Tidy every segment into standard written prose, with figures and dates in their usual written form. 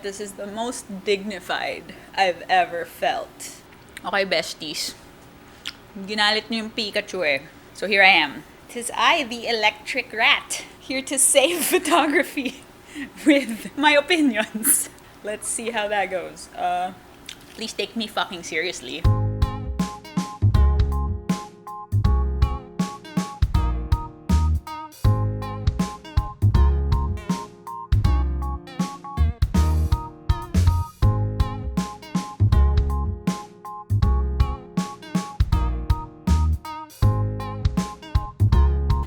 This is the most dignified I've ever felt. Okay, besties. Ginalit niyo yung Pikachu eh. So here I am. 'Tis I, the electric rat, here to save photography with my opinions. Let's see how that goes. Please take me fucking seriously.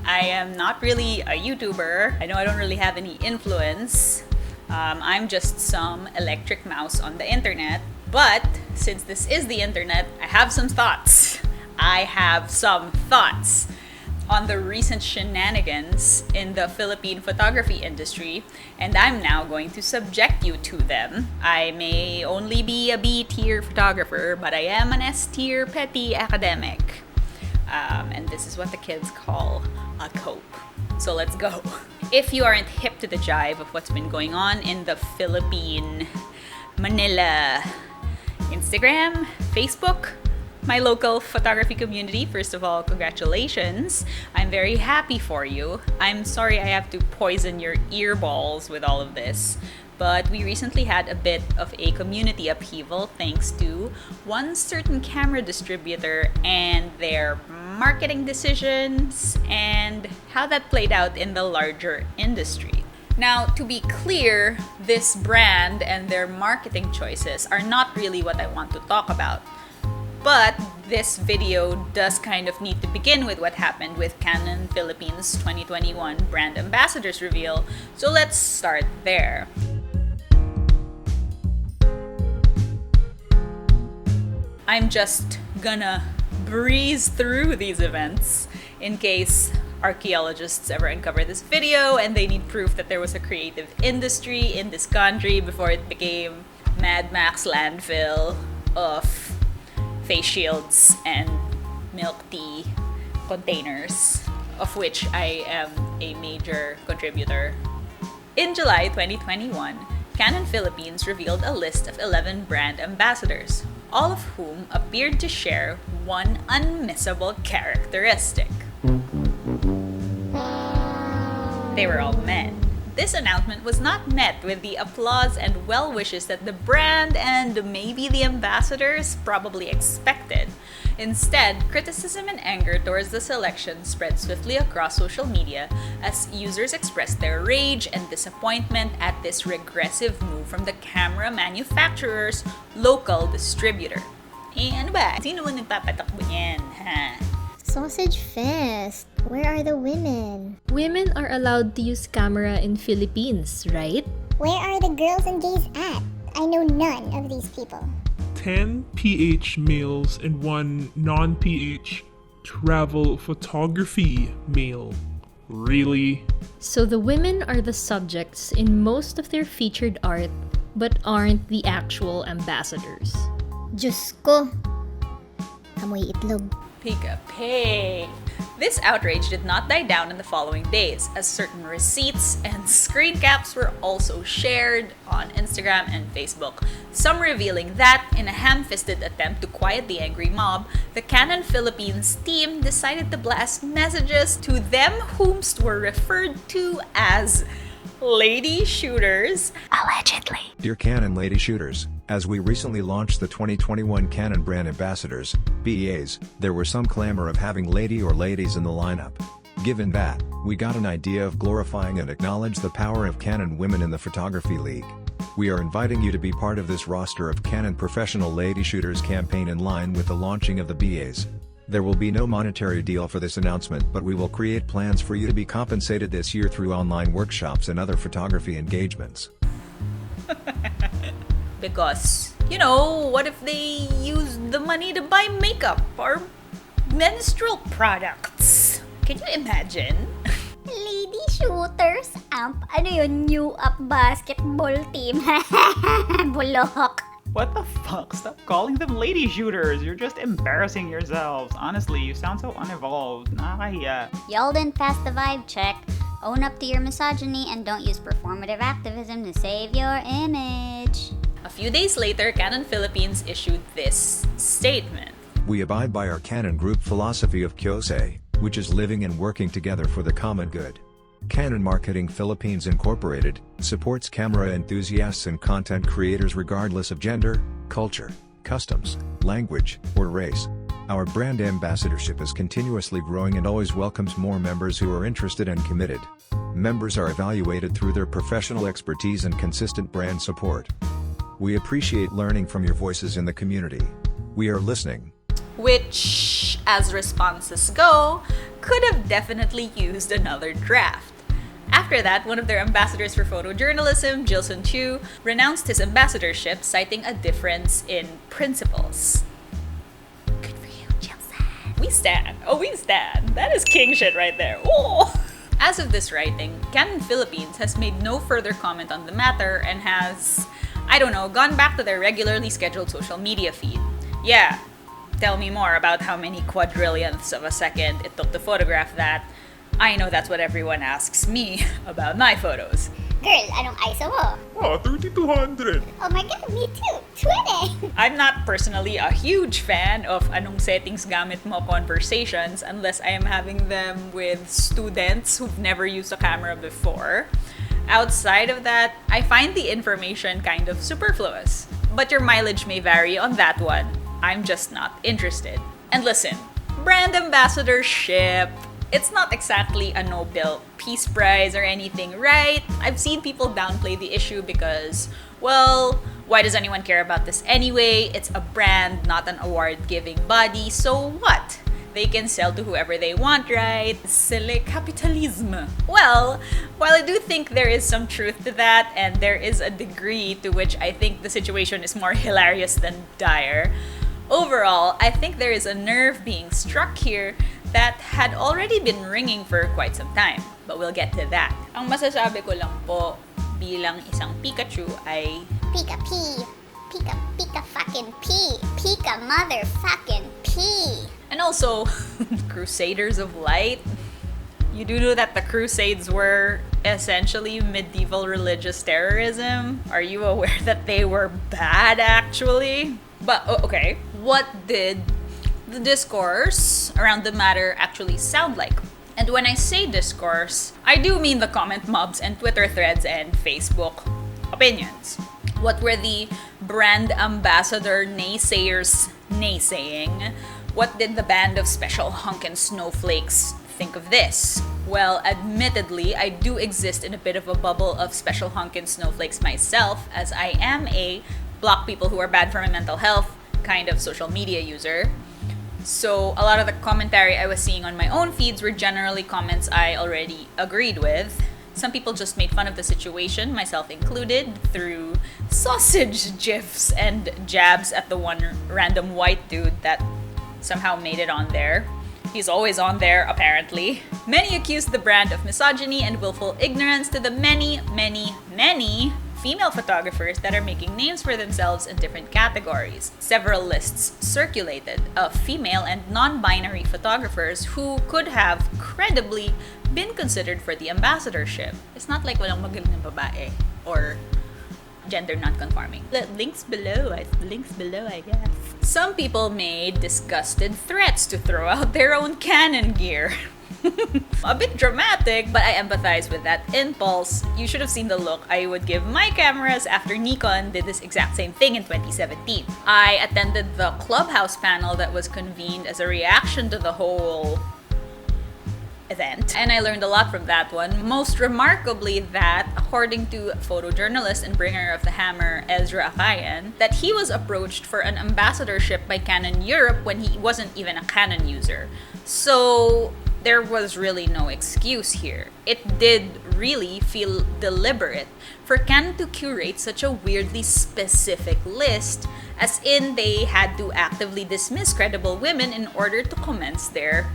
I am not really a YouTuber. I know I don't really have any influence. I'm just some electric mouse on the internet. But since this is the internet, I have some thoughts. On the recent shenanigans in the Philippine photography industry, and I'm now going to subject you to them. I may only be a B-tier photographer, but I am an S-tier petty academic. And this is what the kids call a cope. So let's go. If you aren't hip to the jive of what's been going on in the Philippine, Manila, Instagram, Facebook, my local photography community, first of all, congratulations. I'm very happy for you. I'm sorry I have to poison your earballs with all of this. But we recently had a bit of a community upheaval thanks to one certain camera distributor and their marketing decisions and how that played out in the larger industry. Now, to be clear, this brand and their marketing choices are not really what I want to talk about. But this video does kind of need to begin with what happened with Canon Philippines 2021 Brand Ambassadors reveal, so let's start there. I'm just gonna breeze through these events in case archaeologists ever uncover this video and they need proof that there was a creative industry in this country before it became Mad Max landfill of face shields and milk tea containers, of which I am a major contributor. In July 2021, Canon Philippines revealed a list of 11 brand ambassadors, all of whom appeared to share one unmissable characteristic. They were all men. This announcement was not met with the applause and well wishes that the brand and maybe the ambassadors probably expected. Instead, criticism and anger towards the selection spread swiftly across social media as users expressed their rage and disappointment at this regressive move from the camera manufacturer's local distributor. Ano ba? Sino ba nagpapatakbo niyan, ha? Sausage Fest. Where are the women? Women are allowed to use camera in Philippines, right? Where are the girls and gays at? I know none of these people. 10 PH males and 1 non-PH travel photography male. Really? So the women are the subjects in most of their featured art, but aren't the actual ambassadors. Diyos ko. Amoy itlog. Pika-pay. This outrage did not die down in the following days, as certain receipts and screen caps were also shared on Instagram and Facebook, some revealing that, in a ham-fisted attempt to quiet the angry mob, the Canon Philippines team decided to blast messages to them whomst were referred to as lady shooters. Allegedly. Dear Canon Lady Shooters, as we recently launched the 2021 Canon Brand Ambassadors, BEAs, there were some clamor of having lady or ladies in the lineup. Given that, we got an idea of glorifying and acknowledge the power of Canon women in the photography league. We are inviting you to be part of this roster of Canon Professional Lady Shooters campaign in line with the launching of the BAs. There will be no monetary deal for this announcement, but we will create plans for you to be compensated this year through online workshops and other photography engagements. Because, what if they use the money to buy makeup or menstrual products? Can you imagine? Lady Shooters Amp? Ano yun? New Up Basketball Team? Bulok. What the fuck? Stop calling them lady shooters. You're just embarrassing yourselves. Honestly, you sound so unevolved. Nakakahiya. Y'all didn't pass the vibe check. Own up to your misogyny and don't use performative activism to save your image. few days later, Canon Philippines issued this statement. We abide by our Canon Group philosophy of Kyosei, which is living and working together for the common good. Canon Marketing Philippines Incorporated supports camera enthusiasts and content creators regardless of gender, culture, customs, language, or race. Our brand ambassadorship is continuously growing and always welcomes more members who are interested and committed. Members are evaluated through their professional expertise and consistent brand support. We appreciate learning from your voices in the community. We are listening. Which, as responses go, could have definitely used another draft. After that, one of their ambassadors for photojournalism, Jilson Chu, renounced his ambassadorship, citing a difference in principles. Good for you, Jilson. We stand. Oh, we stand. That is king shit right there. Oh. As of this writing, Canon Philippines has made no further comment on the matter and has, gone back to their regularly scheduled social media feed. Yeah, tell me more about how many quadrillionths of a second it took to photograph that. I know that's what everyone asks me about my photos. Girl, anong ISO mo? Oh, 3200. Oh my god, me too. 20. I'm not personally a huge fan of anong settings gamit mo conversations unless I am having them with students who've never used a camera before. Outside of that, I find the information kind of superfluous. But your mileage may vary on that one. I'm just not interested. And listen, brand ambassadorship, it's not exactly a Nobel Peace Prize or anything, right? I've seen people downplay the issue because, well, why does anyone care about this anyway? It's a brand, not an award-giving body, so what? They can sell to whoever they want, right? Silly capitalism. Well, while I do think there is some truth to that, and there is a degree to which I think the situation is more hilarious than dire, overall, I think there is a nerve being struck here that had already been ringing for quite some time. But we'll get to that. Ang masasabi ko lang po bilang isang Pikachu ay Pika P. Pika fucking P. Pika motherfucking P. And also, Crusaders of Light. You do know that the Crusades were essentially medieval religious terrorism? Are you aware that they were bad, actually? But, okay, what did the discourse around the matter actually sound like? And when I say discourse, I do mean the comment mobs and Twitter threads and Facebook opinions. What were the brand ambassador naysayers naysaying? What did the band of special hunkin' snowflakes think of this? Well, admittedly, I do exist in a bit of a bubble of special hunkin' snowflakes myself, as I am a block people who are bad for my mental health kind of social media user. So a lot of the commentary I was seeing on my own feeds were generally comments I already agreed with. Some people just made fun of the situation, myself included, through sausage gifs and jabs at the one random white dude that somehow made it on there. He's always on there, apparently. Many accused the brand of misogyny and willful ignorance to the many female photographers that are making names for themselves in different categories. Several lists circulated of female and non-binary photographers who could have credibly been considered for the ambassadorship. It's not like walang magaling na babae or gender non-conforming. Links below, I guess. Some people made disgusted threats to throw out their own Canon gear. A bit dramatic, but I empathize with that impulse. You should have seen the look I would give my cameras after Nikon did this exact same thing in 2017. I attended the Clubhouse panel that was convened as a reaction to the whole event, and I learned a lot from that one. Most remarkably that, according to photojournalist and bringer of the hammer Ezra Akayan, that he was approached for an ambassadorship by Canon Europe when he wasn't even a Canon user. So there was really no excuse here. It did really feel deliberate for Canon to curate such a weirdly specific list, as in they had to actively dismiss credible women in order to commence their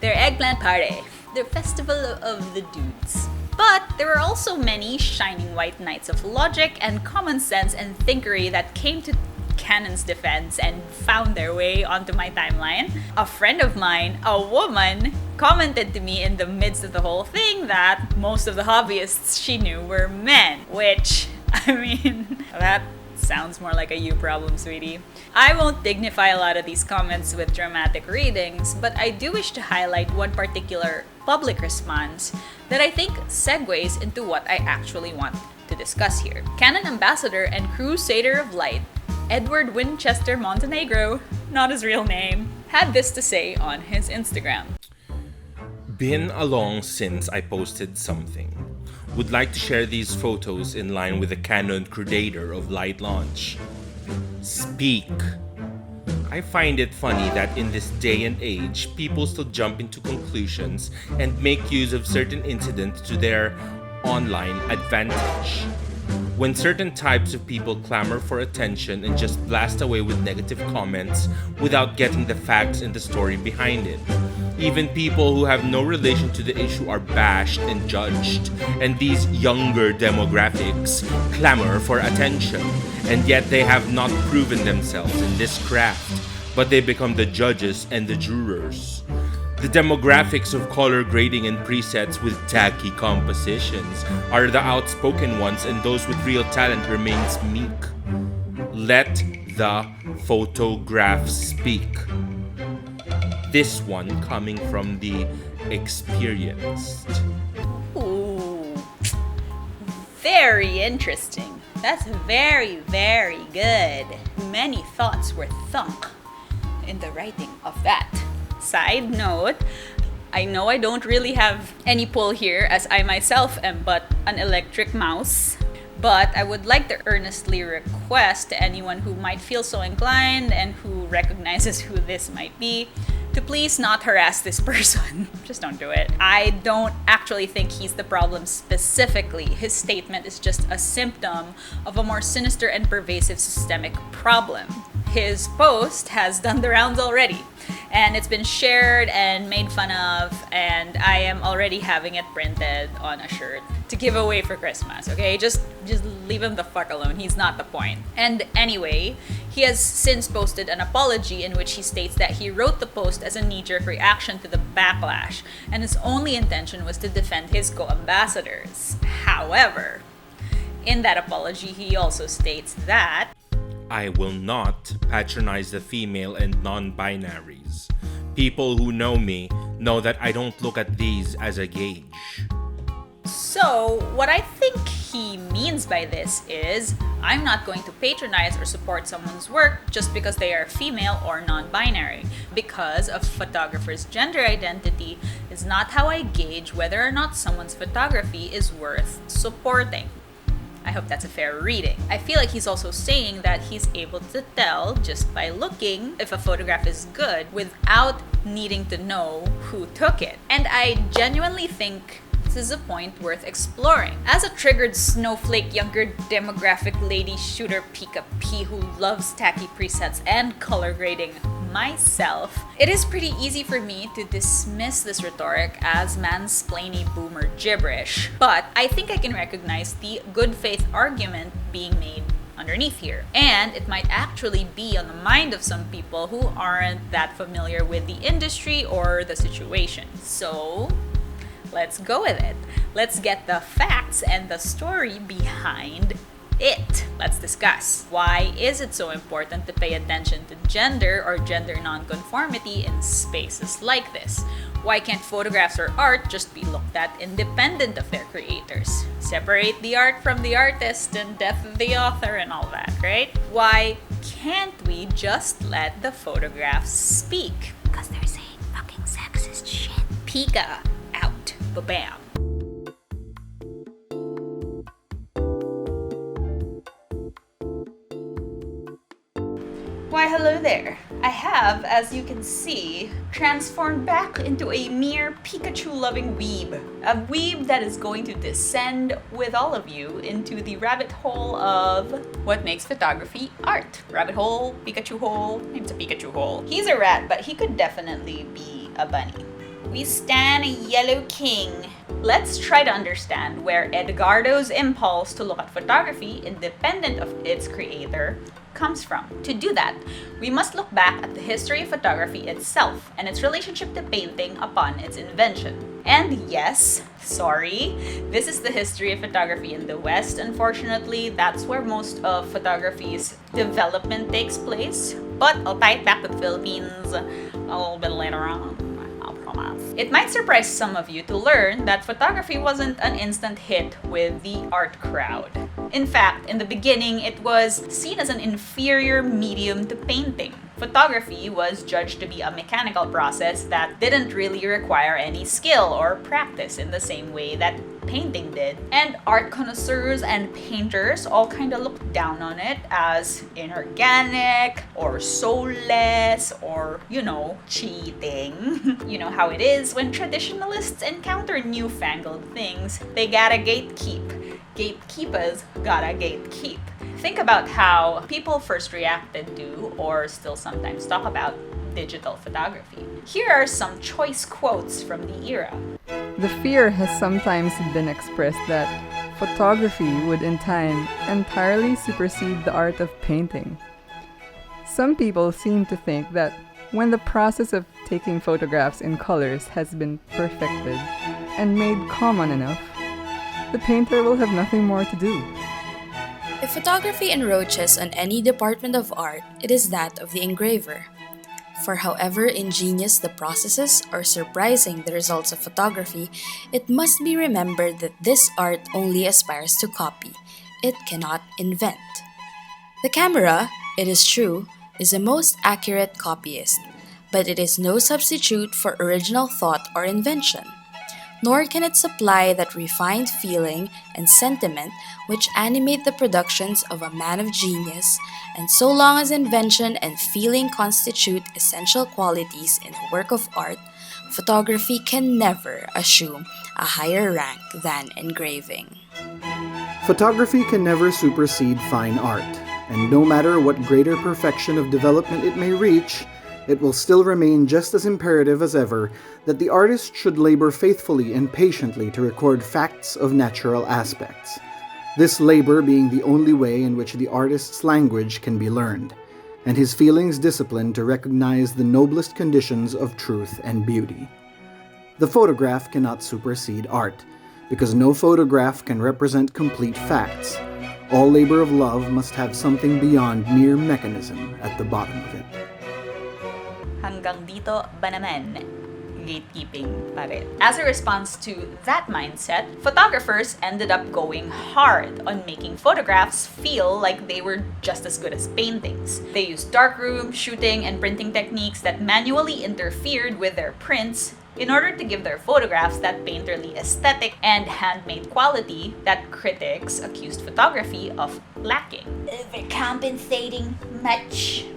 eggplant party, their festival of the dudes. But there were also many shining white knights of logic and common sense and thinkery that came to Canon's defense and found their way onto my timeline. A friend of mine, a woman, commented to me in the midst of the whole thing that most of the hobbyists she knew were men, which I mean, that sounds more like a you problem, sweetie. I won't dignify a lot of these comments with dramatic readings, but I do wish to highlight one particular public response that I think segues into what I actually want to discuss here. Canon ambassador and crusader of light, Edward Winchester Montenegro, not his real name, had this to say on his Instagram. Been along since I posted something. Would like to share these photos in line with the Canon Crusader of Light launch. Speak. I find it funny that in this day and age, people still jump into conclusions and make use of certain incidents to their online advantage. When certain types of people clamor for attention and just blast away with negative comments without getting the facts and the story behind it. Even people who have no relation to the issue are bashed and judged, and these younger demographics clamor for attention, and yet they have not proven themselves in this craft, but they become the judges and the jurors. The demographics of color grading and presets with tacky compositions are the outspoken ones, and those with real talent remains meek. Let the photographs speak. This one coming from the experienced. Ooh, very interesting. That's very, very good. Many thoughts were thunk in the writing of that. Side note, I know I don't really have any pull here as I myself am but an electric mouse. But I would like to earnestly request to anyone who might feel so inclined and who recognizes who this might be to please not harass this person. Just don't do it. I don't actually think he's the problem specifically. His statement is just a symptom of a more sinister and pervasive systemic problem. His post has done the rounds already, and it's been shared and made fun of, and I am already having it printed on a shirt to give away for Christmas, okay? Just leave him the fuck alone. He's not the point. And anyway, he has since posted an apology in which he states that he wrote the post as a knee-jerk reaction to the backlash, and his only intention was to defend his co-ambassadors. However, in that apology, he also states that I will not patronize the female and non-binaries. People who know me know that I don't look at these as a gauge. So, what I think he means by this is, I'm not going to patronize or support someone's work just because they are female or non-binary, because a photographer's gender identity is not how I gauge whether or not someone's photography is worth supporting. I hope that's a fair reading. I feel like he's also saying that he's able to tell just by looking if a photograph is good without needing to know who took it. And I genuinely think this is a point worth exploring. As a triggered snowflake younger demographic lady shooter pikachu who loves tacky presets and color grading myself, it is pretty easy for me to dismiss this rhetoric as mansplainy boomer gibberish. But I think I can recognize the good faith argument being made underneath here. And it might actually be on the mind of some people who aren't that familiar with the industry or the situation. So let's go with it. Let's get the facts and the story behind it. Let's discuss. Why is it so important to pay attention to gender or gender nonconformity in spaces like this? Why can't photographs or art just be looked at independent of their creators? Separate the art from the artist and death of the author and all that, right? Why can't we just let the photographs speak? Because they're saying fucking sexist shit. Pika out. Ba-bam. Why hello there. I have, as you can see, transformed back into a mere Pikachu-loving weeb. A weeb that is going to descend with all of you into the rabbit hole of what makes photography art. Rabbit hole, Pikachu hole, maybe it's a Pikachu hole. He's a rat, but he could definitely be a bunny. We stan a yellow king. Let's try to understand where Edgardo's impulse to look at photography, independent of its creator, comes from. To do that, we must look back at the history of photography itself and its relationship to painting upon its invention. And yes, sorry, this is the history of photography in the West. Unfortunately, that's where most of photography's development takes place. But I'll tie it back to the Philippines a little bit later on. It might surprise some of you to learn that photography wasn't an instant hit with the art crowd. In fact, in the beginning, it was seen as an inferior medium to painting. Photography was judged to be a mechanical process that didn't really require any skill or practice in the same way that painting did. And art connoisseurs and painters all kind of looked down on it as inorganic or soulless or, cheating. You know how it is when traditionalists encounter newfangled things, they gotta gatekeep. Gatekeepers gotta gatekeep. Think about how people first reacted to, or still sometimes talk about, digital photography. Here are some choice quotes from the era. The fear has sometimes been expressed that photography would in time entirely supersede the art of painting. Some people seem to think that when the process of taking photographs in colors has been perfected and made common enough, the painter will have nothing more to do. If photography encroaches on any department of art, it is that of the engraver. For however ingenious the processes or surprising the results of photography, it must be remembered that this art only aspires to copy. It cannot invent. The camera, it is true, is the most accurate copyist, but it is no substitute for original thought or invention. Nor can it supply that refined feeling and sentiment which animate the productions of a man of genius, and so long as invention and feeling constitute essential qualities in a work of art, photography can never assume a higher rank than engraving. Photography can never supersede fine art, and no matter what greater perfection of development it may reach, it will still remain just as imperative as ever that the artist should labor faithfully and patiently to record facts of natural aspects. This labor being the only way in which the artist's language can be learned, and his feelings disciplined to recognize the noblest conditions of truth and beauty. The photograph cannot supersede art, because no photograph can represent complete facts. All labor of love must have something beyond mere mechanism at the bottom of it. Hanggang dito ba naman? Gatekeeping pa rin. As a response to that mindset, photographers ended up going hard on making photographs feel like they were just as good as paintings. They used darkroom, shooting, and printing techniques that manually interfered with their prints in order to give their photographs that painterly aesthetic and handmade quality that critics accused photography of lacking. Overcompensating much.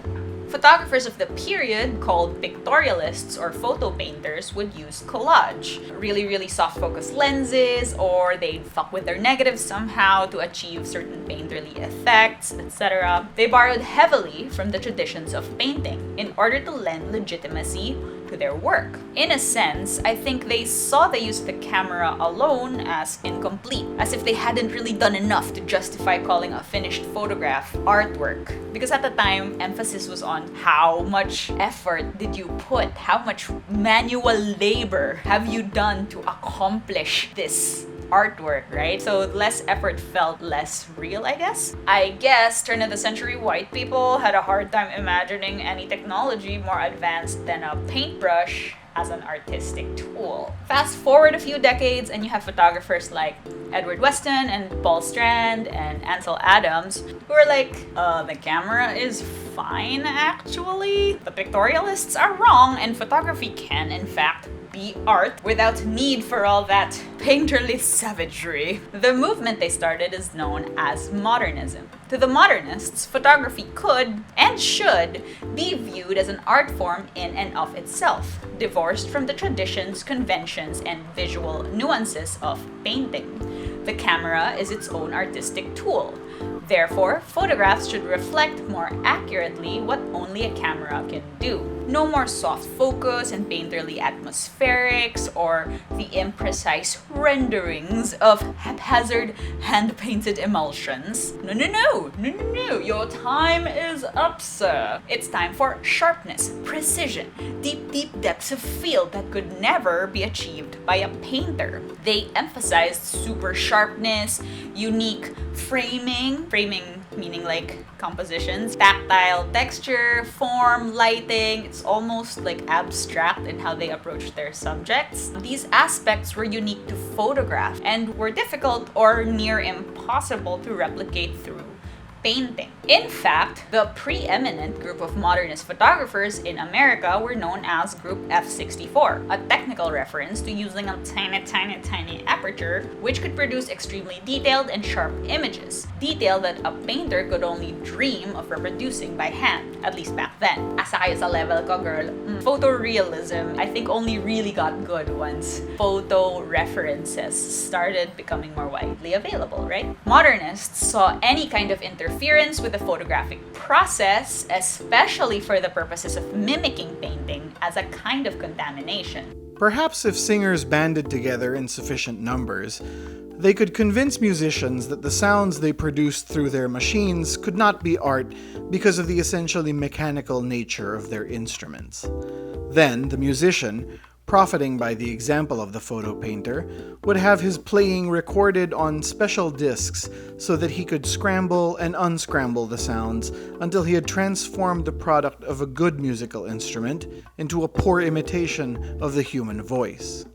Photographers of the period, called pictorialists or photo painters, would use collage. Really soft focus lenses, or they'd fuck with their negatives somehow to achieve certain painterly effects, etc. They borrowed heavily from the traditions of painting in order to lend legitimacy to their work. In a sense, I think they saw the use of the camera alone as incomplete, as if they hadn't really done enough to justify calling a finished photograph artwork. Because at the time, emphasis was on how much effort did you put, how much manual labor have you done to accomplish this artwork, right? So less effort felt less real, I guess. I guess turn of the century white people had a hard time imagining any technology more advanced than a paintbrush as an artistic tool. Fast forward a few decades and you have photographers like Edward Weston and Paul Strand and Ansel Adams who are like, the camera is fine actually. The pictorialists are wrong and photography can in fact be art without need for all that painterly savagery. The movement they started is known as modernism. To the modernists, photography could and should be viewed as an art form in and of itself, divorced from the traditions, conventions, and visual nuances of painting. The camera is its own artistic tool. Therefore, photographs should reflect more accurately what only a camera can do. No more soft focus and painterly atmospherics or the imprecise renderings of haphazard hand-painted emulsions. No. Your time is up, sir. It's time for sharpness, precision, deep depths of field that could never be achieved by a painter. They emphasized super sharpness, unique framing meaning like compositions, tactile texture, form, lighting. It's almost like abstract in how they approach their subjects. These aspects were unique to photograph and were difficult or near impossible to replicate through painting. In fact, the preeminent group of modernist photographers in America were known as Group F64, a technical reference to using a tiny aperture which could produce extremely detailed and sharp images, detail that a painter could only dream of reproducing by hand, at least back then. Asa kayo sa level ko, girl. Photorealism, I think, only really got good once photo references started becoming more widely available, right? Modernists saw any kind of interference with the photographic process, especially for the purposes of mimicking painting, as a kind of contamination. Perhaps if singers banded together in sufficient numbers, they could convince musicians that the sounds they produced through their machines could not be art because of the essentially mechanical nature of their instruments. Then, the musician, profiting by the example of the photo painter, would have his playing recorded on special discs so that he could scramble and unscramble the sounds until he had transformed the product of a good musical instrument into a poor imitation of the human voice.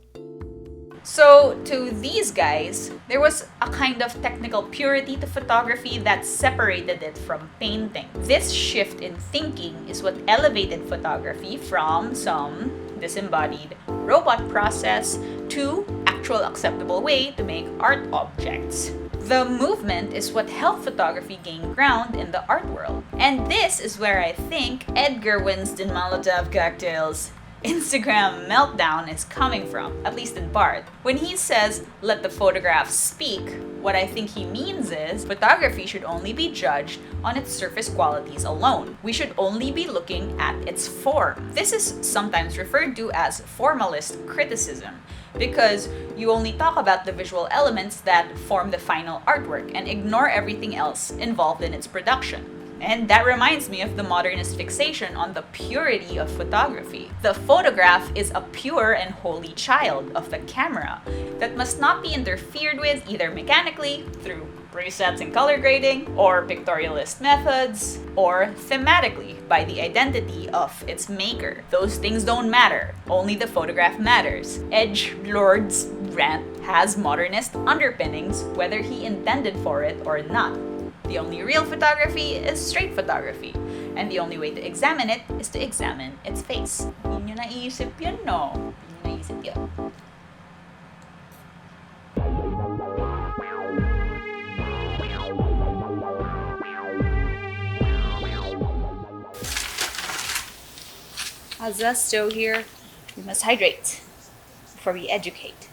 So, to these guys, there was a kind of technical purity to photography that separated it from painting. This shift in thinking is what elevated photography from some disembodied robot process to actual acceptable way to make art objects. The movement is what helped photography gain ground in the art world. And this is where I think Edgar Winston Molotov Cocktail's Instagram meltdown is coming from, at least in part. When he says, let the photograph speak, what I think he means is photography should only be judged on its surface qualities alone. We should only be looking at its form. This is sometimes referred to as formalist criticism, because you only talk about the visual elements that form the final artwork and ignore everything else involved in its production. And that reminds me of the modernist fixation on the purity of photography. The photograph is a pure and holy child of the camera that must not be interfered with either mechanically, through presets and color grading, or pictorialist methods, or thematically by the identity of its maker. Those things don't matter. Only the photograph matters. Edgelord's rant has modernist underpinnings, whether he intended for it or not. The only real photography is straight photography. And the only way to examine it is to examine its face. Hindi nyo naisip yun, no? Hindi nyo naisip yun. As us still here, we must hydrate before we educate.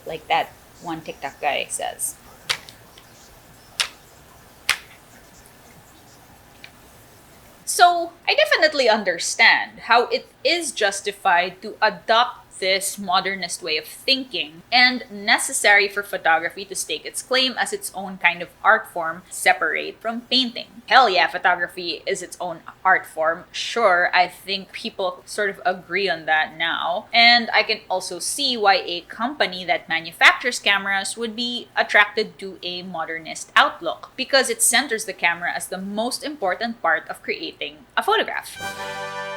Like that one TikTok guy says. So, I definitely understand how it is justified to adopt this modernist way of thinking and necessary for photography to stake its claim as its own kind of art form separate from painting. Hell yeah, photography is its own art form. Sure, I think people sort of agree on that now. And I can also see why a company that manufactures cameras would be attracted to a modernist outlook, because it centers the camera as the most important part of creating a photograph.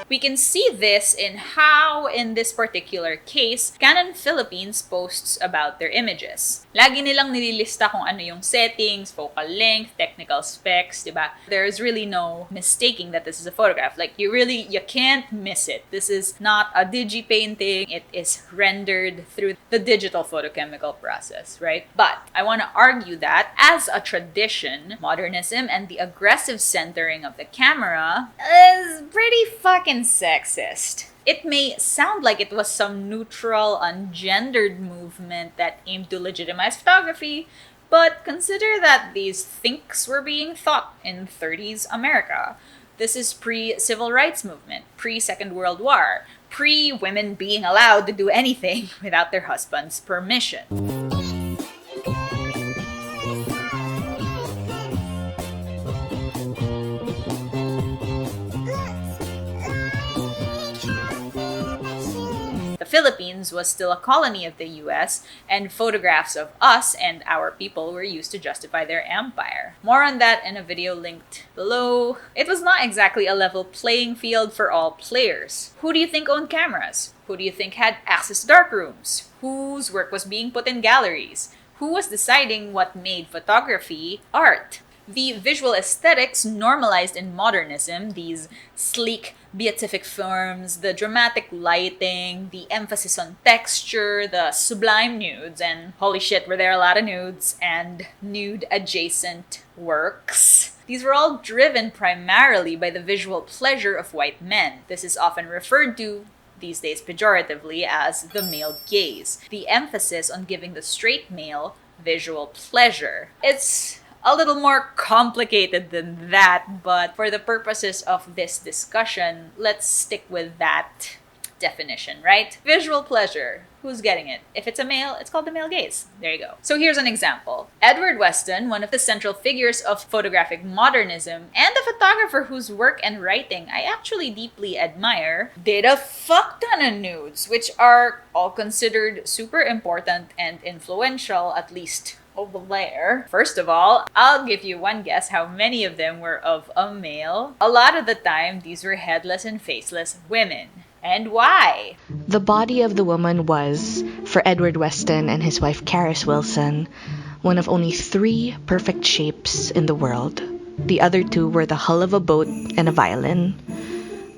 We can see this in how, in this particular case, Canon Philippines posts about their images. Lagi nilang nililista kung ano yung settings, focal length, technical specs, diba? There's really no mistaking that this is a photograph. Like, you can't miss it. This is not a digi-painting. It is rendered through the digital photochemical process, right? But I want to argue that, as a tradition, modernism and the aggressive centering of the camera is pretty fucking sexist. It may sound like it was some neutral, ungendered movement that aimed to legitimize photography, but consider that these thinks were being thought in 30s America. This is pre-civil rights movement, pre-Second World War, pre-women being allowed to do anything without their husband's permission. The Philippines was still a colony of the US, and photographs of us and our people were used to justify their empire. More on that in a video linked below. It was not exactly a level playing field for all players. Who do you think owned cameras? Who do you think had access to darkrooms? Whose work was being put in galleries? Who was deciding what made photography art? The visual aesthetics normalized in modernism, these sleek, beatific forms, the dramatic lighting, the emphasis on texture, the sublime nudes, and holy shit, were there a lot of nudes, and nude-adjacent works. These were all driven primarily by the visual pleasure of white men. This is often referred to these days pejoratively as the male gaze, the emphasis on giving the straight male visual pleasure. It's a little more complicated than that, but for the purposes of this discussion, let's stick with that definition, right? Visual pleasure. Who's getting it? If it's a male, it's called the male gaze. There you go. So here's an example. Edward Weston, one of the central figures of photographic modernism, and a photographer whose work and writing I actually deeply admire, did a fuck ton of nudes, which are all considered super important and influential, at least over there. First of all, I'll give you one guess how many of them were of a male. A lot of the time, these were headless and faceless women. And why? The body of the woman was, for Edward Weston and his wife Caris Wilson, one of only 3 perfect shapes in the world. The other 2 were the hull of a boat and a violin.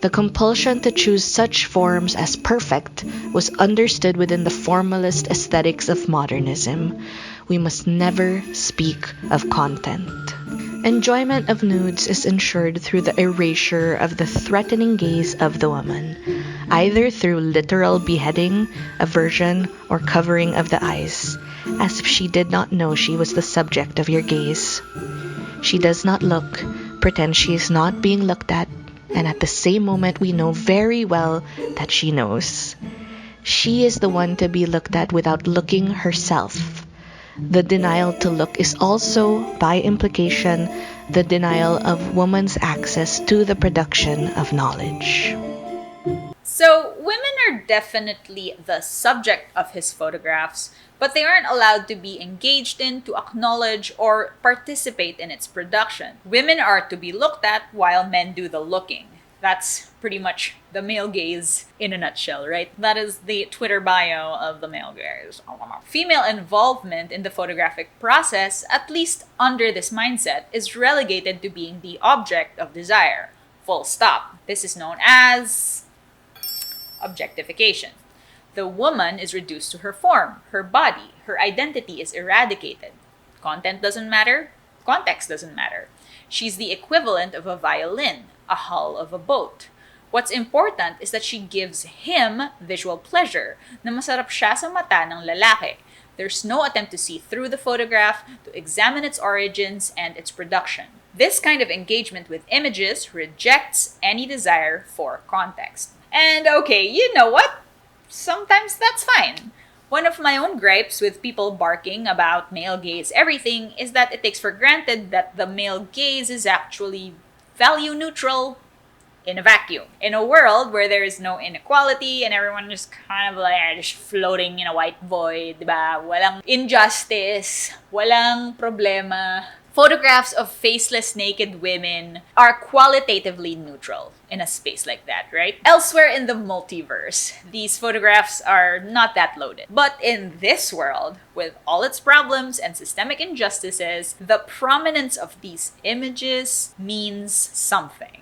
The compulsion to choose such forms as perfect was understood within the formalist aesthetics of modernism. We must never speak of content. Enjoyment of nudes is ensured through the erasure of the threatening gaze of the woman, either through literal beheading, aversion, or covering of the eyes, as if she did not know she was the subject of your gaze. She does not look, pretend she is not being looked at, and at the same moment we know very well that she knows. She is the one to be looked at without looking herself. The denial to look is also, by implication, the denial of woman's access to the production of knowledge. So, women are definitely the subject of his photographs, but they aren't allowed to be engaged in, to acknowledge, or participate in its production. Women are to be looked at while men do the looking. That's pretty much the male gaze in a nutshell, right? That is the Twitter bio of the male gaze. Female involvement in the photographic process, at least under this mindset, is relegated to being the object of desire. Full stop. This is known as objectification. The woman is reduced to her form, her body, her identity is eradicated. Content doesn't matter, context doesn't matter. She's the equivalent of a violin, a hull of a boat. What's important is that she gives him visual pleasure, na masarap siya sa mata ng lalaki. There's no attempt to see through the photograph, to examine its origins and its production. This kind of engagement with images rejects any desire for context. And okay, you know what? Sometimes that's fine. One of my own gripes with people barking about male gaze everything is that it takes for granted that the male gaze is actually value neutral in a vacuum. In a world where there is no inequality and everyone just kind of like just floating in a white void, diba? Walang injustice, walang problema. Photographs of faceless naked women are qualitatively neutral in a space like that, right? Elsewhere in the multiverse, these photographs are not that loaded. But in this world, with all its problems and systemic injustices, the prominence of these images means something.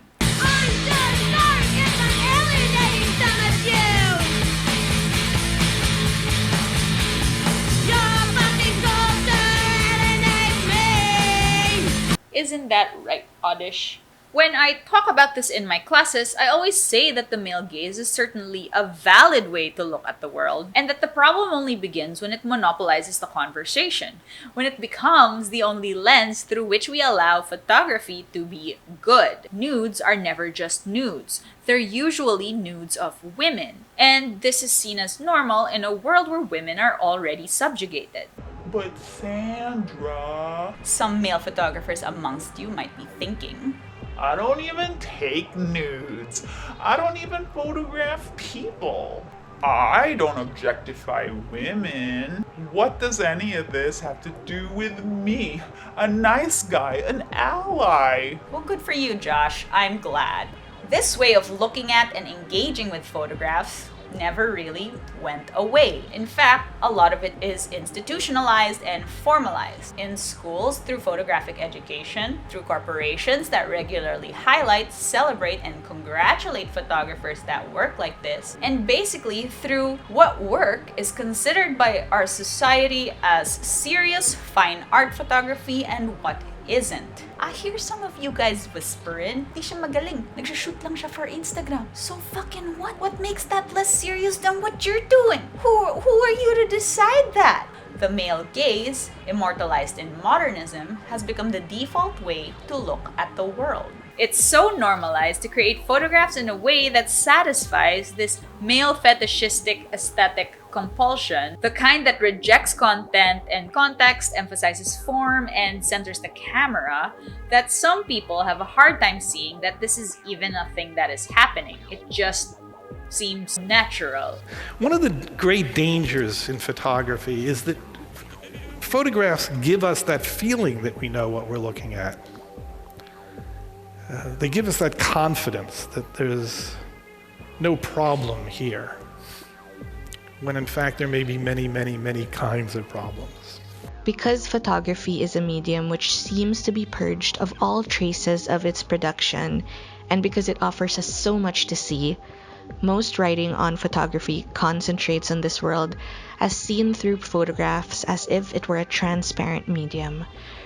Isn't that right, Oddish? When I talk about this in my classes, I always say that the male gaze is certainly a valid way to look at the world, and that the problem only begins when it monopolizes the conversation, when it becomes the only lens through which we allow photography to be good. Nudes are never just nudes. They're usually nudes of women, and this is seen as normal in a world where women are already subjugated. But Sandra... Some male photographers amongst you might be thinking, I don't even take nudes. I don't even photograph people. I don't objectify women. What does any of this have to do with me? A nice guy, an ally. Well, good for you, Josh. I'm glad. This way of looking at and engaging with photographs never really went away. In fact, a lot of it is institutionalized and formalized in schools through photographic education, through corporations that regularly highlight, celebrate, and congratulate photographers that work like this, and basically through what work is considered by our society as serious fine art photography and what isn't. I hear some of you guys whispering, di siya magaling, nagsha-shoot lang siya for Instagram. So fucking what? What makes that less serious than what you're doing? Who are you to decide that? The male gaze, immortalized in modernism, has become the default way to look at the world. It's so normalized to create photographs in a way that satisfies this male fetishistic aesthetic compulsion, the kind that rejects content and context, emphasizes form, and centers the camera, that some people have a hard time seeing that this is even a thing that is happening. It just seems natural. One of the great dangers in photography is that photographs give us that feeling that we know what we're looking at. They give us that confidence that there's no problem here, when in fact there may be many, many, many kinds of problems. Because photography is a medium which seems to be purged of all traces of its production, and because it offers us so much to see, most writing on photography concentrates on this world as seen through photographs as if it were a transparent medium,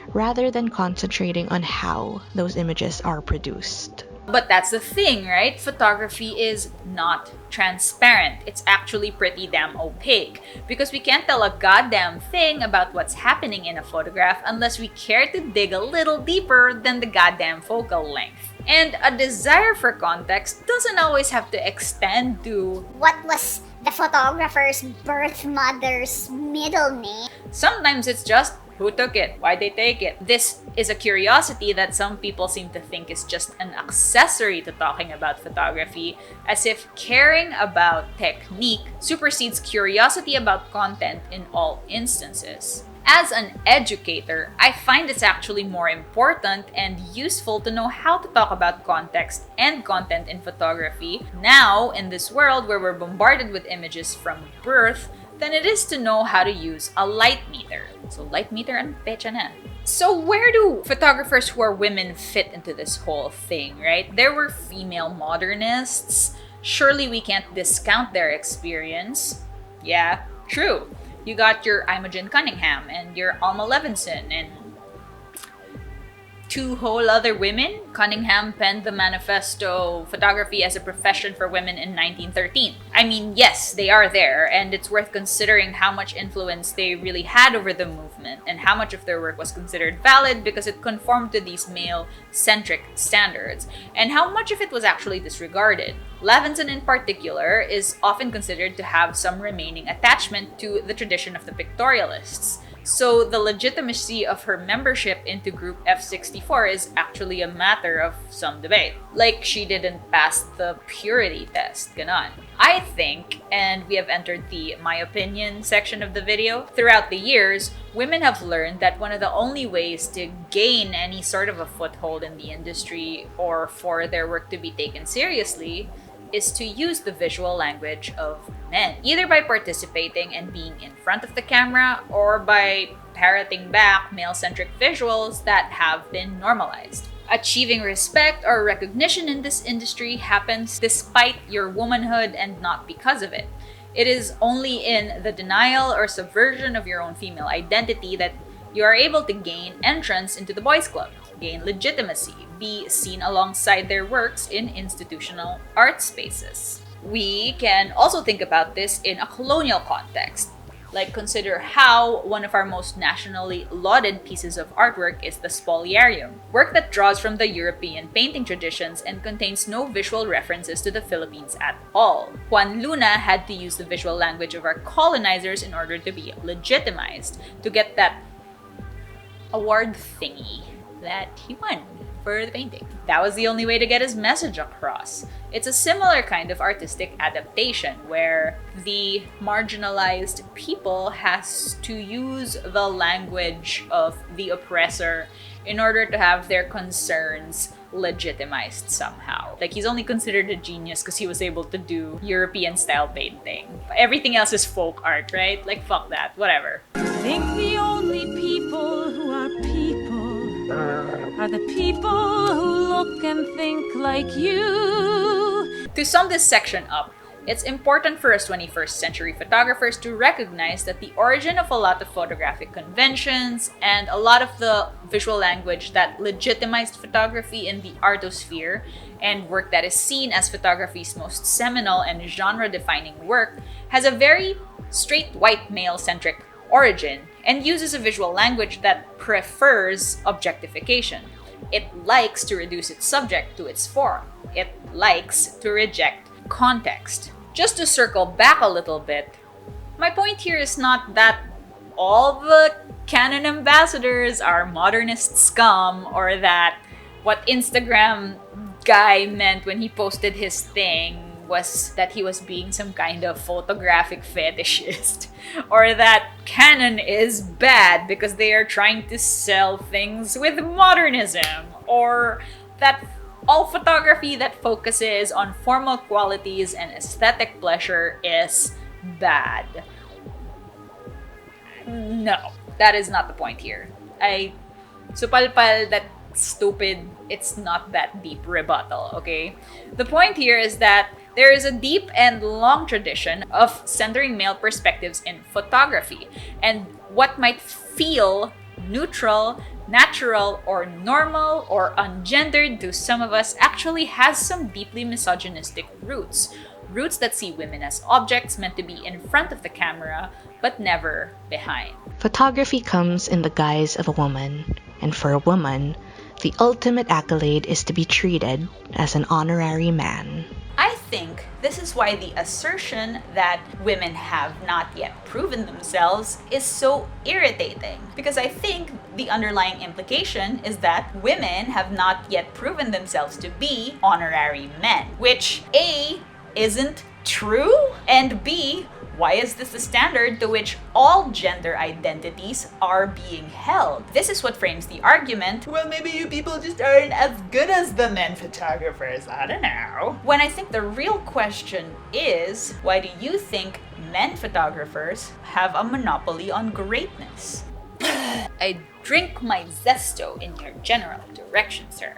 rather than concentrating on how those images are produced. But that's the thing, right? Photography is not transparent. It's actually pretty damn opaque, because we can't tell a goddamn thing about what's happening in a photograph unless we care to dig a little deeper than the goddamn focal length. And a desire for context doesn't always have to extend to What was the photographer's birth mother's middle name? Sometimes it's just who took it, why they take it. This is a curiosity that some people seem to think is just an accessory to talking about photography, as if caring about technique supersedes curiosity about content in all instances. As an educator, I find it's actually more important and useful to know how to talk about context and content in photography now in this world where we're bombarded with images from birth than it is to know how to use a light meter. So light meter and pecha na. So where do photographers who are women fit into this whole thing, right? There were female modernists. Surely we can't discount their experience. Yeah, true. You got your Imogen Cunningham and your Alma Levinson and two whole other women. Cunningham penned the manifesto Photography as a Profession for Women in 1913. I mean, yes, they are there, and it's worth considering how much influence they really had over the movement and how much of their work was considered valid because it conformed to these male-centric standards, and how much of it was actually disregarded. Levinson in particular is often considered to have some remaining attachment to the tradition of the pictorialists. So the legitimacy of her membership into Group F64 is actually a matter of some debate. Like she didn't pass the purity test, ganon. I think, and we have entered the my opinion section of the video, throughout the years, women have learned that one of the only ways to gain any sort of a foothold in the industry or for their work to be taken seriously is to use the visual language of men, either by participating and being in front of the camera or by parroting back male-centric visuals that have been normalized. Achieving respect or recognition in this industry happens despite your womanhood and not because of it. It is only in the denial or subversion of your own female identity that you are able to gain entrance into the boys' club. gain legitimacy, be seen alongside their works in institutional art spaces. We can also think about this in a colonial context. Like, consider how one of our most nationally lauded pieces of artwork is the Spoliarium, work that draws from the European painting traditions and contains no visual references to the Philippines at all. Juan Luna had to use the visual language of our colonizers in order to be legitimized, to get that award thingy that he won for the painting. That was the only way to get his message across. It's a similar kind of artistic adaptation where the marginalized people has to use the language of the oppressor in order to have their concerns legitimized somehow. Like, he's only considered a genius because he was able to do European style painting. Everything else is folk art, right? Like, fuck that, whatever. I think the only people who are people are the people who look and think like you. To sum this section up, it's important for us 21st century photographers to recognize that the origin of a lot of photographic conventions and a lot of the visual language that legitimized photography in the artosphere and work that is seen as photography's most seminal and genre-defining work has a very straight white male-centric origin and uses a visual language that prefers objectification. It likes to reduce its subject to its form. It likes to reject context. Just to circle back a little bit, my point here is not that all the Canon ambassadors are modernist scum or that what Instagram guy meant when he posted his thing was that he was being some kind of photographic fetishist, or that Canon is bad because they are trying to sell things with modernism, or that all photography that focuses on formal qualities and aesthetic pleasure is bad. No, that is not the point here. Supalpal that stupid, it's not that deep rebuttal, okay? The point here is that there is a deep and long tradition of centering male perspectives in photography, and what might feel neutral, natural, or normal, or ungendered to some of us actually has some deeply misogynistic roots. Roots that see women as objects meant to be in front of the camera, but never behind. Photography comes in the guise of a woman, and for a woman, the ultimate accolade is to be treated as an honorary man. I think this is why the assertion that women have not yet proven themselves is so irritating. Because I think the underlying implication is that women have not yet proven themselves to be honorary men, which A, isn't true, and B, why is this the standard to which all gender identities are being held? This is what frames the argument, well, maybe you people just aren't as good as the men photographers, I don't know. When I think the real question is, why do you think men photographers have a monopoly on greatness? I drink my zesto in your general direction, sir.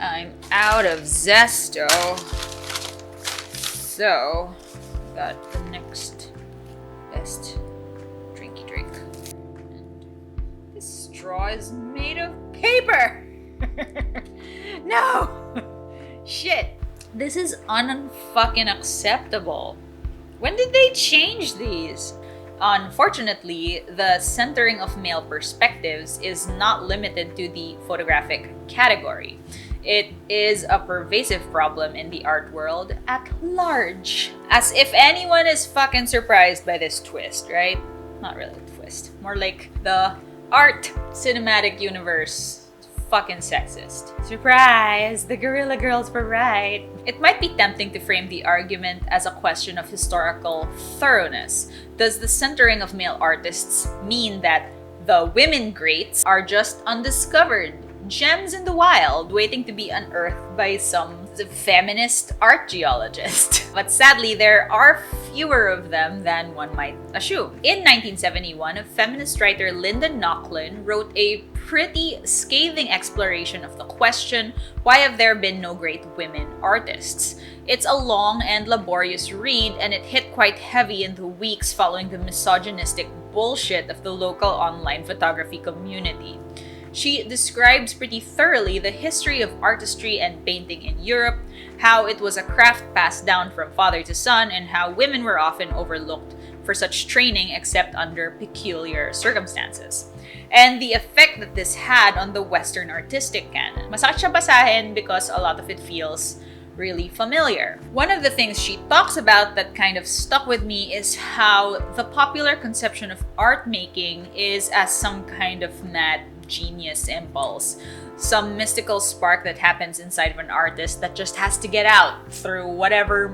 I'm out of zesto, so got the next best drinky drink. And this straw is made of paper! No! Shit! This is unfucking acceptable. When did they change these? Unfortunately, the centering of male perspectives is not limited to the photographic category. It is a pervasive problem in the art world at large. As if anyone is fucking surprised by this twist, right? Not really a twist. More like the art cinematic universe. Fucking sexist. Surprise! The Guerrilla Girls were right. It might be tempting to frame the argument as a question of historical thoroughness. Does the centering of male artists mean that the women greats are just undiscovered gems in the wild waiting to be unearthed by some feminist art geologist. But sadly, there are fewer of them than one might assume. In 1971, a feminist writer, Linda Nochlin, wrote a pretty scathing exploration of the question, why have there been no great women artists? It's a long and laborious read, and it hit quite heavy in the weeks following the misogynistic bullshit of the local online photography community. She describes pretty thoroughly the history of artistry and painting in Europe, how it was a craft passed down from father to son, and how women were often overlooked for such training except under peculiar circumstances. And the effect that this had on the Western artistic canon. Masakit siya basahin because a lot of it feels really familiar. One of the things she talks about that kind of stuck with me is how the popular conception of art making is as some kind of mad genius impulse, some mystical spark that happens inside of an artist that just has to get out through whatever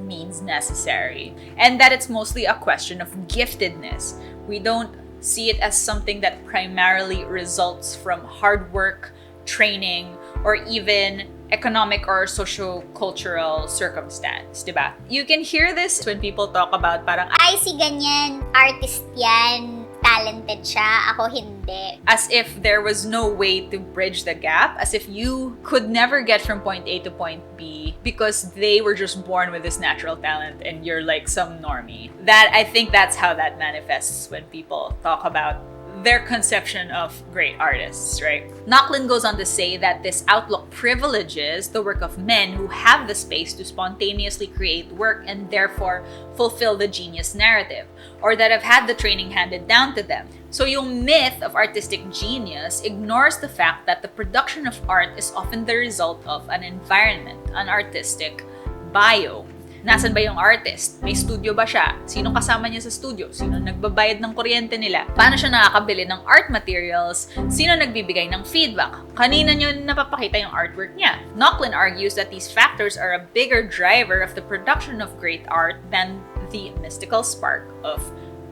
means necessary, and that it's mostly a question of giftedness. We don't see it as something that primarily results from hard work, training, or even economic or socio-cultural circumstance, diba? You can hear this when people talk about parang, ay, si ganyan, artist yan, talented siya, ako hindi. As if there was no way to bridge the gap, as if you could never get from point A to point B because they were just born with this natural talent and you're like some normie. I think that's how that manifests when people talk about their conception of great artists, right? Nochlin goes on to say that this outlook privileges the work of men who have the space to spontaneously create work and therefore fulfill the genius narrative, or that have had the training handed down to them. So yung myth of artistic genius ignores the fact that the production of art is often the result of an environment, an artistic bio. Nasaan ba yung artist? May studio ba siya? Sino kasama niya sa studio? Sino nagbabayad ng kuryente nila? Paano siya nakakabili ng art materials? Sino nagbibigay ng feedback? Kanina niyo napapakita yung artwork niya? Nochlin argues that these factors are a bigger driver of the production of great art than the mystical spark of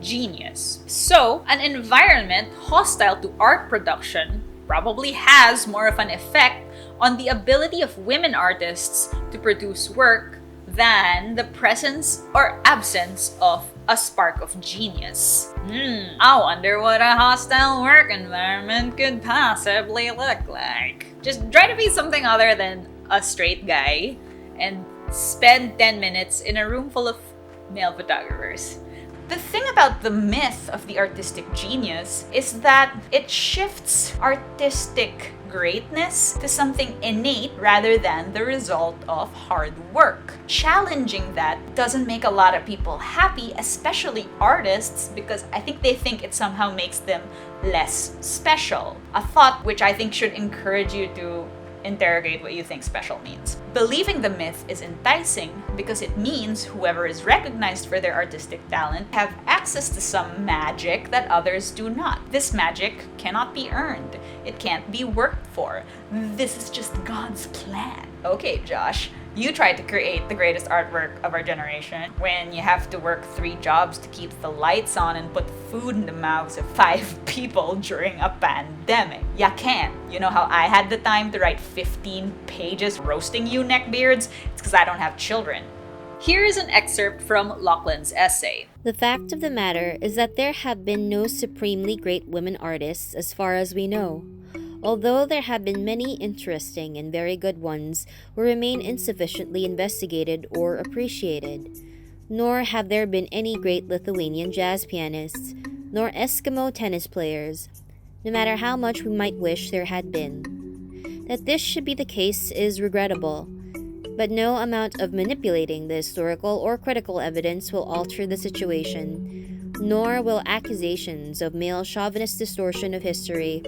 genius. So, an environment hostile to art production probably has more of an effect on the ability of women artists to produce work than the presence or absence of a spark of genius. I wonder what a hostile work environment could possibly look like. Just try to be something other than a straight guy and spend 10 minutes in a room full of male photographers. The thing about the myth of the artistic genius is that it shifts artistic greatness to something innate rather than the result of hard work. Challenging that doesn't make a lot of people happy, especially artists, because I think they think it somehow makes them less special. A thought which I think should encourage you to interrogate what you think special means. Believing the myth is enticing because it means whoever is recognized for their artistic talent have access to some magic that others do not. This magic cannot be earned. It can't be worked for. This is just God's plan. Okay, Josh, you tried to create the greatest artwork of our generation when you have to work 3 jobs to keep the lights on and put food in the mouths of 5 people during a pandemic. Ya can't. You know how I had the time to write 15 pages roasting you neckbeards? It's because I don't have children. Here is an excerpt from Laughlin's essay. The fact of the matter is that there have been no supremely great women artists as far as we know. Although there have been many interesting and very good ones who remain insufficiently investigated or appreciated. Nor have there been any great Lithuanian jazz pianists, nor Eskimo tennis players, no matter how much we might wish there had been. That this should be the case is regrettable, but no amount of manipulating the historical or critical evidence will alter the situation, nor will accusations of male chauvinist distortion of history.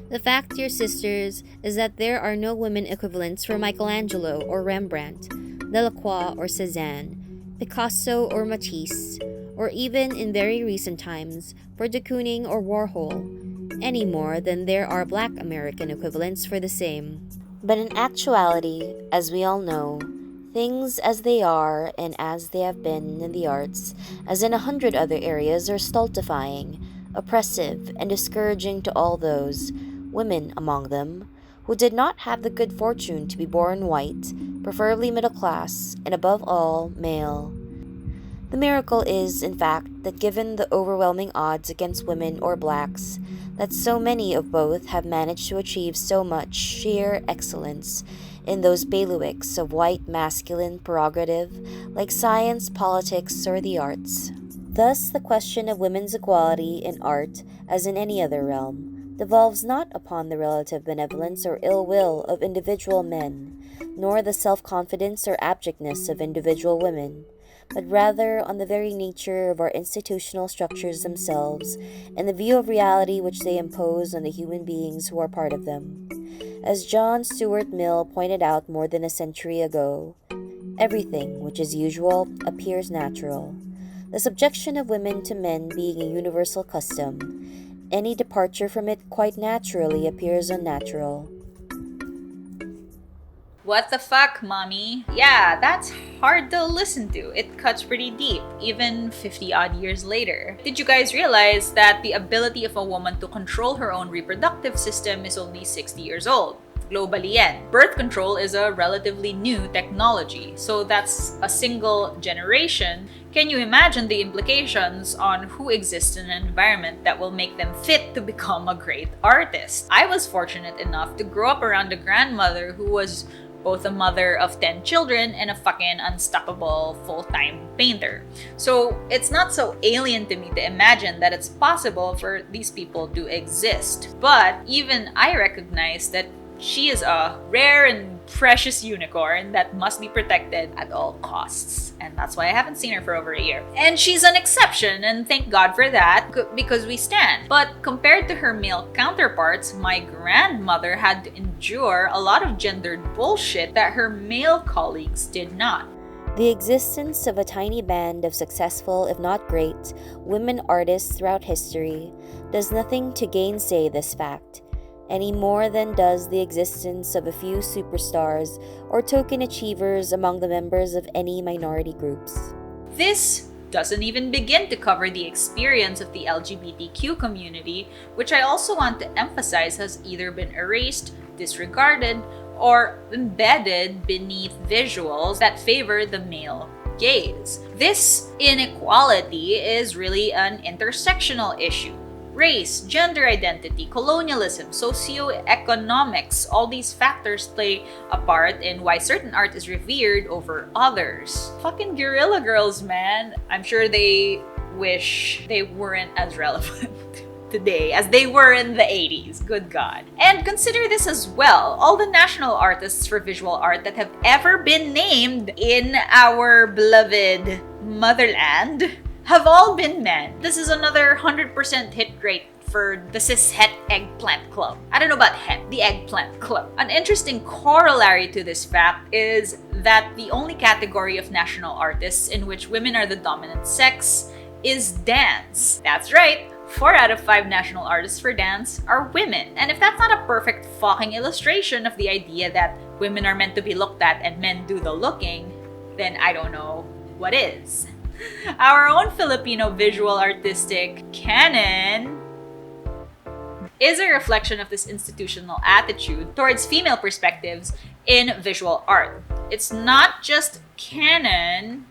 The fact, dear sisters, is that there are no women equivalents for Michelangelo or Rembrandt, Delacroix or Cézanne, Picasso or Matisse, or even in very recent times for de Kooning or Warhol, any more than there are Black American equivalents for the same. But in actuality, as we all know, things as they are and as they have been in the arts, as in 100 other areas, are stultifying, oppressive, and discouraging to all those, women among them, who did not have the good fortune to be born white, preferably middle class, and above all, male. The miracle is, in fact, that given the overwhelming odds against women or blacks, that so many of both have managed to achieve so much sheer excellence in those bailiwicks of white masculine prerogative, like science, politics, or the arts. Thus, the question of women's equality in art, as in any other realm, devolves not upon the relative benevolence or ill will of individual men, nor the self-confidence or abjectness of individual women, but rather on the very nature of our institutional structures themselves and the view of reality which they impose on the human beings who are part of them. As John Stuart Mill pointed out more than a century ago, everything which is usual appears natural. The subjection of women to men being a universal custom, any departure from it quite naturally appears unnatural. What the fuck, mommy? Yeah, that's hard to listen to. It cuts pretty deep, even 50-odd years later. Did you guys realize that the ability of a woman to control her own reproductive system is only 60 years old? Globally yet. Birth control is a relatively new technology, so that's a single generation. Can you imagine the implications on who exists in an environment that will make them fit to become a great artist? I was fortunate enough to grow up around a grandmother who was both a mother of 10 children and a fucking unstoppable full-time painter. So it's not so alien to me to imagine that it's possible for these people to exist. But even I recognize that she is a rare and precious unicorn that must be protected at all costs. And that's why I haven't seen her for over a year. And she's an exception, and thank God for that, because we stand. But compared to her male counterparts, my grandmother had to endure a lot of gendered bullshit that her male colleagues did not. The existence of a tiny band of successful, if not great, women artists throughout history does nothing to gainsay this fact, any more than does the existence of a few superstars or token achievers among the members of any minority groups. This doesn't even begin to cover the experience of the LGBTQ community, which I also want to emphasize has either been erased, disregarded, or embedded beneath visuals that favor the male gaze. This inequality is really an intersectional issue. Race, gender identity, colonialism, socioeconomics, all these factors play a part in why certain art is revered over others. Fucking Guerrilla Girls, man. I'm sure they wish they weren't as relevant today as they were in the 80s. Good God. And consider this as well. All the national artists for visual art that have ever been named in our beloved motherland have all been men. This is another 100% hit rate for the cis-het eggplant club. I don't know about het, the eggplant club. An interesting corollary to this fact is that the only category of national artists in which women are the dominant sex is dance. That's right, 4 out of 5 national artists for dance are women. And if that's not a perfect fucking illustration of the idea that women are meant to be looked at and men do the looking, then I don't know what is. Our own Filipino visual artistic canon is a reflection of this institutional attitude towards female perspectives in visual art. It's not just canon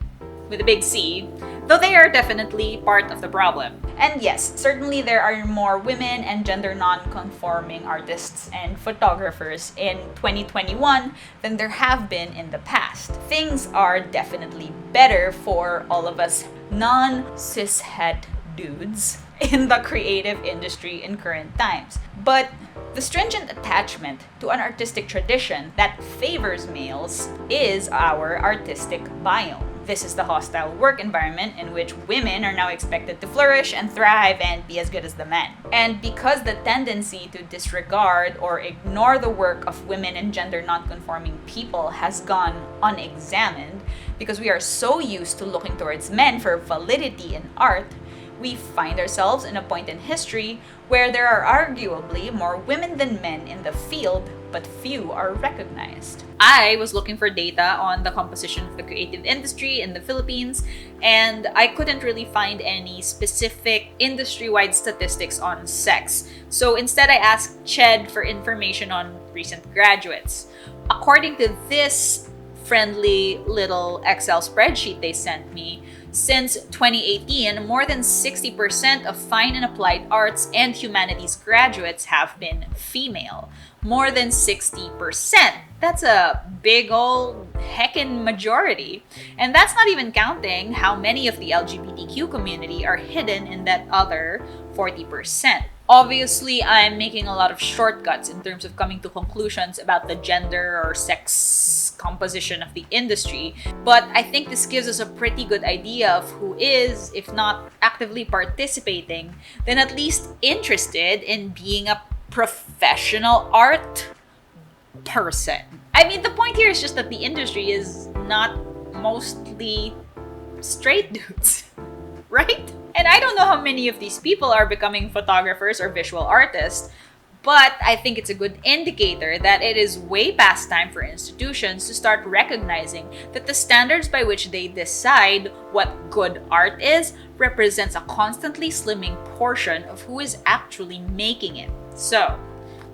with a big C, though they are definitely part of the problem. And yes, certainly there are more women and gender non-conforming artists and photographers in 2021 than there have been in the past. Things are definitely better for all of us non-cis-het dudes in the creative industry in current times. But the stringent attachment to an artistic tradition that favors males is our artistic biome. This is the hostile work environment in which women are now expected to flourish and thrive and be as good as the men. And because the tendency to disregard or ignore the work of women and gender non-conforming people has gone unexamined, because we are so used to looking towards men for validity in art, We find ourselves in a point in history where there are arguably more women than men in the field, but few are recognized. I was looking for data on the composition of the creative industry in the Philippines, and I couldn't really find any specific industry-wide statistics on sex. So instead, I asked Ched for information on recent graduates. According to this friendly little Excel spreadsheet they sent me, since 2018, more than 60% of fine and applied arts and humanities graduates have been female. More than 60%. That's a big ol' heckin' majority. And that's not even counting how many of the LGBTQ community are hidden in that other 40%. Obviously, I'm making a lot of shortcuts in terms of coming to conclusions about the gender or sex composition of the industry, but I think this gives us a pretty good idea of who is, if not actively participating, then at least interested in being a professional art person. I mean, the point here is just that the industry is not mostly straight dudes, right? And I don't know how many of these people are becoming photographers or visual artists, but I think it's a good indicator that it is way past time for institutions to start recognizing that the standards by which they decide what good art is represents a constantly slimming portion of who is actually making it. So,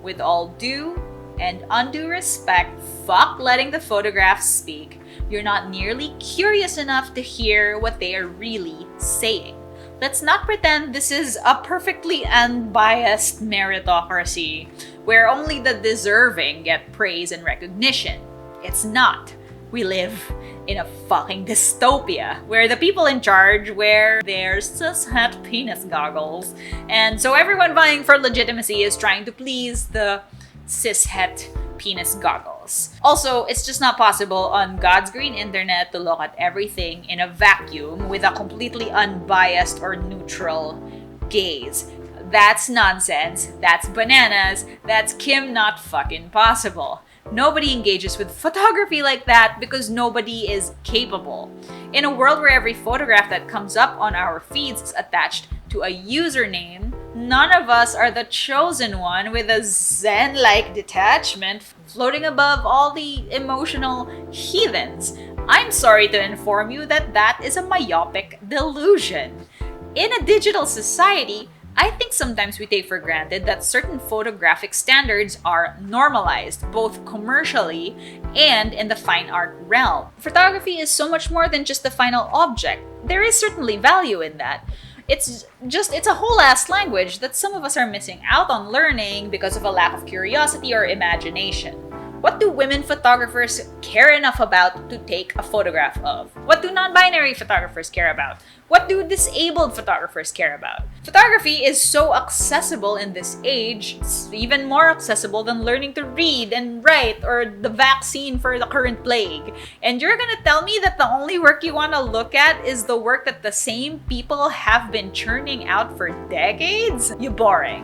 with all due and undue respect, fuck letting the photographs speak. You're not nearly curious enough to hear what they are really saying. Let's not pretend this is a perfectly unbiased meritocracy where only the deserving get praise and recognition. It's not. We live in a fucking dystopia where the people in charge wear their cishet penis goggles, and so everyone vying for legitimacy is trying to please the cishet penis goggles. Also, it's just not possible on God's green internet to look at everything in a vacuum with a completely unbiased or neutral gaze. That's nonsense. That's bananas. That's Kim not fucking possible. Nobody engages with photography like that because nobody is capable. In a world where every photograph that comes up on our feeds is attached to a username, none of us are the chosen one with a zen-like detachment floating above all the emotional heathens. I'm sorry to inform you that that is a myopic delusion. In a digital society, I think sometimes we take for granted that certain photographic standards are normalized, both commercially and in the fine art realm. Photography is so much more than just the final object. There is certainly value in that. It's a whole ass language that some of us are missing out on learning because of a lack of curiosity or imagination. What do women photographers care enough about to take a photograph of? What do non-binary photographers care about? What do disabled photographers care about? Photography is so accessible in this age, it's even more accessible than learning to read and write or the vaccine for the current plague. And you're gonna tell me that the only work you wanna look at is the work that the same people have been churning out for decades? You're boring.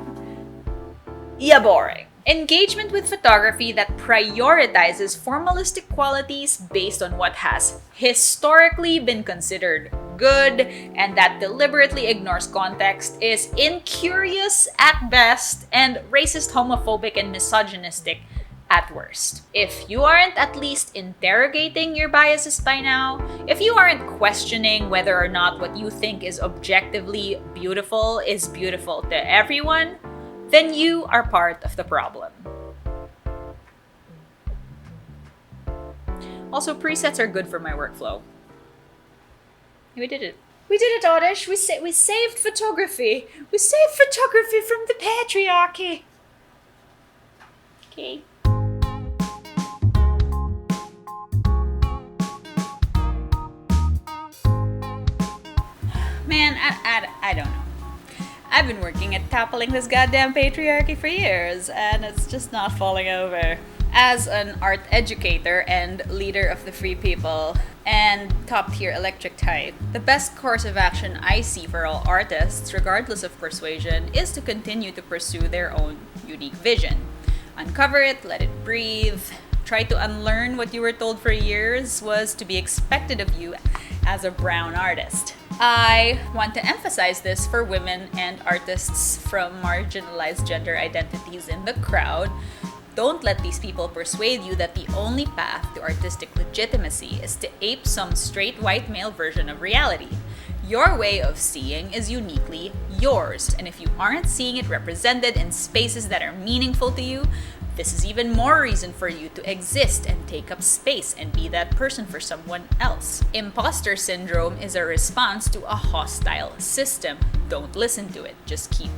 You're boring. Engagement with photography that prioritizes formalistic qualities based on what has historically been considered good and that deliberately ignores context is incurious at best and racist, homophobic, and misogynistic at worst. If you aren't at least interrogating your biases by now, if you aren't questioning whether or not what you think is objectively beautiful is beautiful to everyone, then you are part of the problem. Also, presets are good for my workflow. We did it. We did it, Oddish. We saved photography. We saved photography from the patriarchy. Okay. Man, I don't know. I've been working at toppling this goddamn patriarchy for years, and it's just not falling over. As an art educator and leader of the free people, and top-tier electric type, the best course of action I see for all artists, regardless of persuasion, is to continue to pursue their own unique vision. Uncover it, let it breathe, try to unlearn what you were told for years was to be expected of you as a brown artist. I want to emphasize this for women and artists from marginalized gender identities in the crowd. Don't let these people persuade you that the only path to artistic legitimacy is to ape some straight white male version of reality. Your way of seeing is uniquely yours, and if you aren't seeing it represented in spaces that are meaningful to you, this is even more reason for you to exist and take up space and be that person for someone else. Imposter syndrome is a response to a hostile system. Don't listen to it. Just keep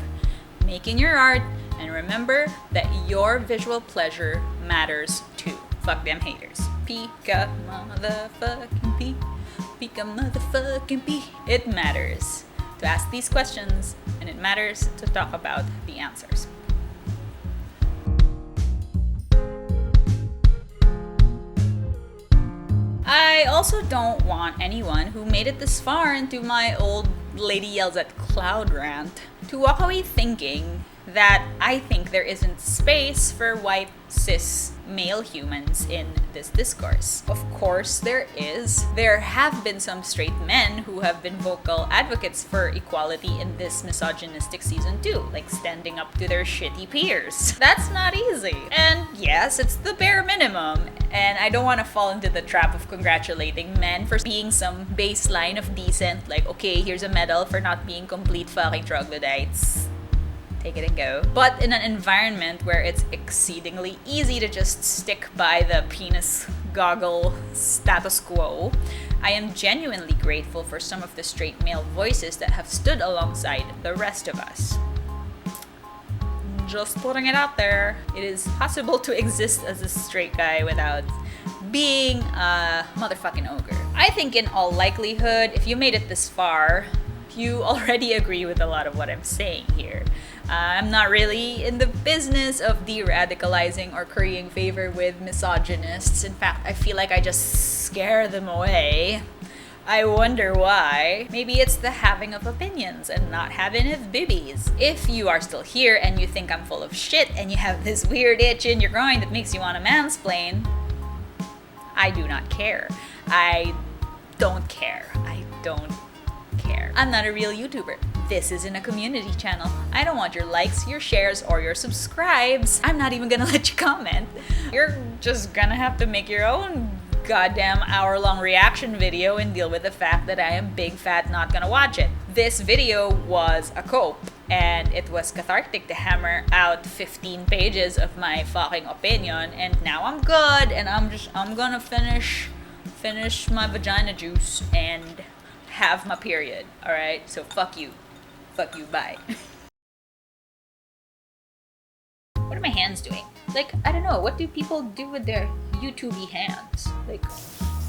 making your art, and remember that your visual pleasure matters too. Fuck them haters. Pika motherfucking P. Pika motherfucking P. It matters to ask these questions, and it matters to talk about the answers. I also don't want anyone who made it this far into my old lady yells at cloud rant to walk away thinking that I think there isn't space for white cis male humans in this discourse. Of course there is. There have been some straight men who have been vocal advocates for equality in this misogynistic season too, like standing up to their shitty peers. That's not easy. And yes, it's the bare minimum. And I don't want to fall into the trap of congratulating men for being some baseline of decent, like, okay, here's a medal for not being complete fucking troglodytes. Take it and go. But in an environment where it's exceedingly easy to just stick by the penis goggle status quo, I am genuinely grateful for some of the straight male voices that have stood alongside the rest of us. Just putting it out there. It is possible to exist as a straight guy without being a motherfucking ogre. I think in all likelihood, if you made it this far, you already agree with a lot of what I'm saying here. I'm not really in the business of de-radicalizing or currying favor with misogynists. In fact, I feel like I just scare them away. I wonder why. Maybe it's the having of opinions and not having of boobies. If you are still here and you think I'm full of shit and you have this weird itch in your groin that makes you want to mansplain, I do not care. I don't care. I don't care. I'm not a real YouTuber. This isn't a community channel. I don't want your likes, your shares, or your subscribes. I'm not even gonna let you comment. You're just gonna have to make your own goddamn hour-long reaction video and deal with the fact that I am big fat not gonna watch it. This video was a cope, and it was cathartic to hammer out 15 pages of my fucking opinion, and now I'm good, and I'm gonna finish my vagina juice and have my period. Alright, so fuck you, bye. What are my hands doing? Like, I don't know, what do people do with their YouTubey hands? Like,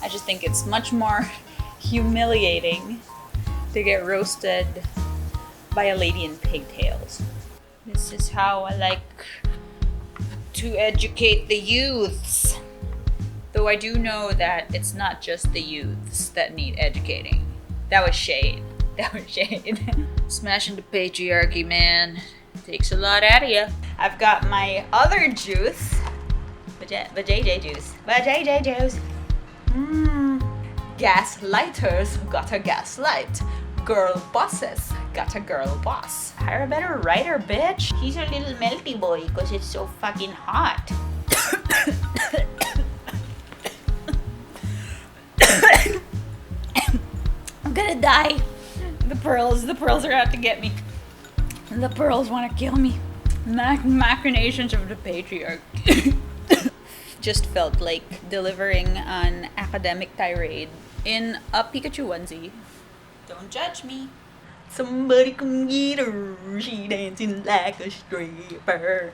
I just think it's much more humiliating to get roasted by a lady in pigtails. This is how I like to educate the youths. Though I do know that it's not just the youths that need educating. That was shade. Smashing the patriarchy, man. Takes a lot out of you. I've got my other juice. Vajayjay juice. Gaslighters got a gaslight. Girl bosses got a girl boss. Hire a better writer, bitch. He's a little melty boy because it's so fucking hot. I'm gonna die. The pearls are out to get me. The pearls want to kill me. Machinations of the patriarchy. Just felt like delivering an academic tirade in a Pikachu onesie. Don't judge me. Somebody come get her. She dancing like a stripper.